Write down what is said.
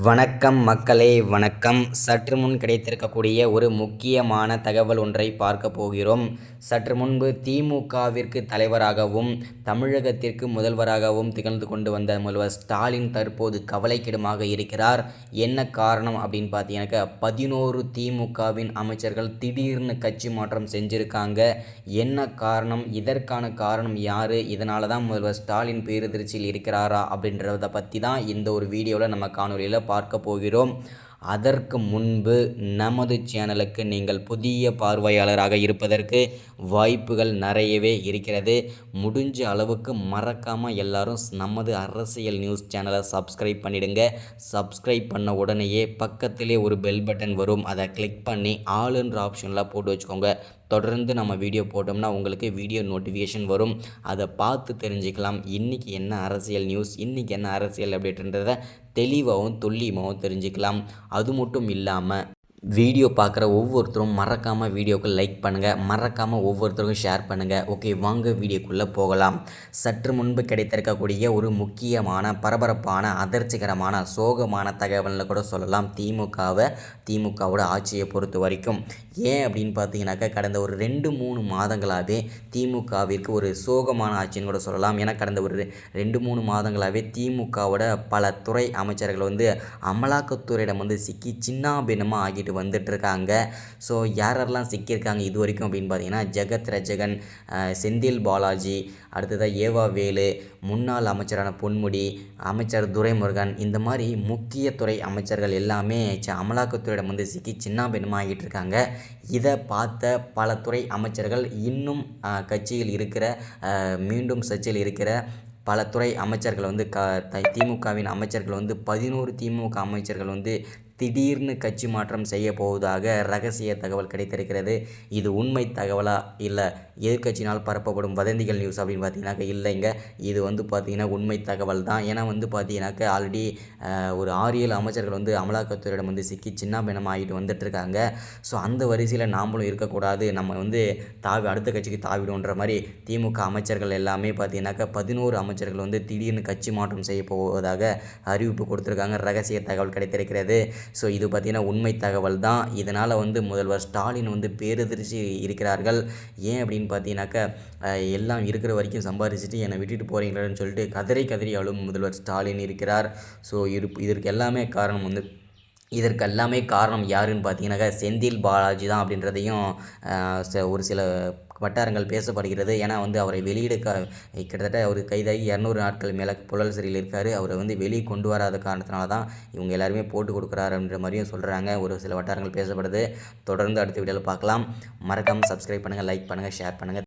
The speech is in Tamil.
வணக்கம் மக்களே வணக்கம். சற்று முன் கிடைத்திருக்கக்கூடிய ஒரு முக்கியமான தகவல் ஒன்றை பார்க்க போகிறோம். சற்று முன்பு திமுகவிற்கு தலைவராகவும் தமிழகத்திற்கு முதல்வராகவும் திகழ்ந்து கொண்டு வந்த முதல்வர் ஸ்டாலின் தற்போது கவலைக்கிடமாக இருக்கிறார். என்ன காரணம் அப்படின்னு பார்த்தீங்கன்னாக்கா 11 திமுகவின் அமைச்சர்கள் திடீர்னு கட்சி மாற்றம் செஞ்சுருக்காங்க. என்ன காரணம், இதற்கான காரணம் யார், இதனால தான் முதல்வர் ஸ்டாலின் பேரதிர்ச்சியில் இருக்கிறாரா அப்படின்றத பற்றி தான் இந்த ஒரு வீடியோவில் நம்ம காணொலியில் பார்க்க போகிறோம். அதற்கு முன்பு நமது சேனலுக்கு நீங்கள் புதிய பார்வையாளராக இருப்பதற்கு வாய்ப்புகள் நிறையவே இருக்கிறது. முடிஞ்ச அளவுக்கு மறக்காமல் எல்லாரும் நமது அரசியல் நியூஸ் சேனலை சப்ஸ்கிரைப் பண்ணிடுங்க. சப்ஸ்கிரைப் பண்ண உடனேயே பக்கத்திலே ஒரு பெல் பட்டன் வரும், அதை கிளிக் பண்ணி ஆளுன்ற ஆப்ஷனில் போட்டு வச்சுக்கோங்க. தொடர்ந்து நம்ம வீடியோ போட்டோம்னா உங்களுக்கு வீடியோ நோட்டிஃபிகேஷன் வரும், அதை பார்த்து தெரிஞ்சுக்கலாம். இன்றைக்கி என்ன அரசியல் நியூஸ், இன்றைக்கி என்ன அரசியல் அப்டேட்ன்றதை தெளிவாகவும் துல்லியமாகவும் தெரிஞ்சுக்கலாம். அது மட்டும் இல்லாமல் வீடியோ பார்க்குற ஒவ்வொருத்தரும் மறக்காமல் வீடியோக்கு லைக் பண்ணுங்கள், மறக்காமல் ஒவ்வொருத்தருக்கும் ஷேர் பண்ணுங்கள். ஓகே, வாங்க வீடியோக்குள்ளே போகலாம். சற்று முன்பு கிடைத்திருக்கக்கூடிய ஒரு முக்கியமான பரபரப்பான அதிர்ச்சிகரமான சோகமான தகவல்னு கூட சொல்லலாம் திமுகவோட ஆட்சியை பொறுத்த வரைக்கும். ஏன் அப்படின்னு பார்த்தீங்கன்னாக்கா கடந்த ஒரு 2-3 மாதங்களாகவே திமுகவிற்கு ஒரு சோகமான ஆட்சின்னு கூட சொல்லலாம். ஏன்னா கடந்த ஒரு 2-3 மாதங்களாகவே திமுகவோட பல துறை அமைச்சர்கள் அமலாக்கத்துறையிடம் சிக்கி சின்னாபின்னமாக ஆகிட்டு வந்துட்டுருக்காங்க. ஸோ யாரெல்லாம் சிக்கியிருக்காங்க இது வரைக்கும் அப்படின்னு பார்த்தீங்கன்னா ஜெகத் ரட்சகன், செந்தில் பாலாஜி, அடுத்ததாக ஏவா வேலு, முன்னாள் அமைச்சரான பொன்முடி, அமைச்சர் துரைமுருகன், இந்த மாதிரி முக்கிய துறை அமைச்சர்கள் எல்லாமே அமலாக்கத்துறையிடம் சிக்கி சின்னாபின்னமாக ஆகிட்டு இருக்காங்க. இதை பார்த்த பல துறை அமைச்சர்கள் இன்னும் கட்சியில் இருக்கிற மீண்டும் சர்ச்சையில் இருக்கிற பல துறை அமைச்சர்கள் திமுகவின் அமைச்சர்கள் 11 திமுக அமைச்சர்கள் திடீர்னு கட்சி மாற்றம் செய்ய போவதாக ரகசிய தகவல் கிடைத்திருக்கிறது. இது உண்மை தகவலா இல்லை எதிர்கட்சியினால் பரப்பப்படும் வதந்திகள் நியூஸ் அப்படின்னு பார்த்தீங்கன்னாக்கா இல்லைங்க. இது பார்த்தீங்கன்னா உண்மை தகவல் தான். ஏன்னா பார்த்தீங்கன்னாக்கா ஆல்ரெடி ஒரு 6-7 அமைச்சர்கள் அமலாக்கத்துறையிடம் சிக்கி சின்னாபின்னம் ஆகிட்டு வந்துட்டுருக்காங்க. ஸோ அந்த வரிசையில் நாமளும் இருக்கக்கூடாது, நம்ம அடுத்த கட்சிக்கு தாவிடுன்ற மாதிரி திமுக அமைச்சர்கள் எல்லாமே பார்த்தீங்கன்னாக்கா 11 அமைச்சர்கள் திடீர்னு கட்சி மாற்றம் செய்ய போவதாக அறிவிப்பு கொடுத்துருக்காங்க. ரகசிய தகவல் கிடைத்திருக்கிறது. ஸோ இது பார்த்திங்கன்னா உண்மை தகவல் தான். இதனால் முதல்வர் ஸ்டாலின் பேரதிர்ச்சி இருக்கிறார்கள். ஏன் அப்படின்னு பார்த்தீங்கன்னாக்கா எல்லாம் இருக்கிற வரைக்கும் சம்பாதிச்சுட்டு என்னை விட்டுட்டு போகிறீங்களான்னு சொல்லிட்டு கதறி அழும் முதல்வர் ஸ்டாலின் இருக்கிறார். ஸோ இதற்கு எல்லாமே காரணம் யாருன்னு பார்த்தீங்கன்னாக்கா செந்தில் பாலாஜி தான் அப்படின்றதையும் ஒரு சில வட்டாரங்கள் பேசப்படுகிறது. ஏன்னா அவரை வெளியிட கிட்டத்தட்ட அவர் கைதாகி 200 நாட்கள் மேலே புழல் சிறையில் இருக்கார். அவரை வெளியே கொண்டு வராத காரணத்தினால தான் இவங்க எல்லாருமே போட்டு கொடுக்குறாருன்ற மாதிரியும் சொல்கிறாங்க. ஒரு சில வட்டாரங்கள் பேசப்படுது. தொடர்ந்து அடுத்த வீடியோவில் பார்க்கலாம். மறக்காமல் சப்ஸ்கிரைப் பண்ணுங்கள், லைக் பண்ணுங்கள், ஷேர் பண்ணுங்கள்.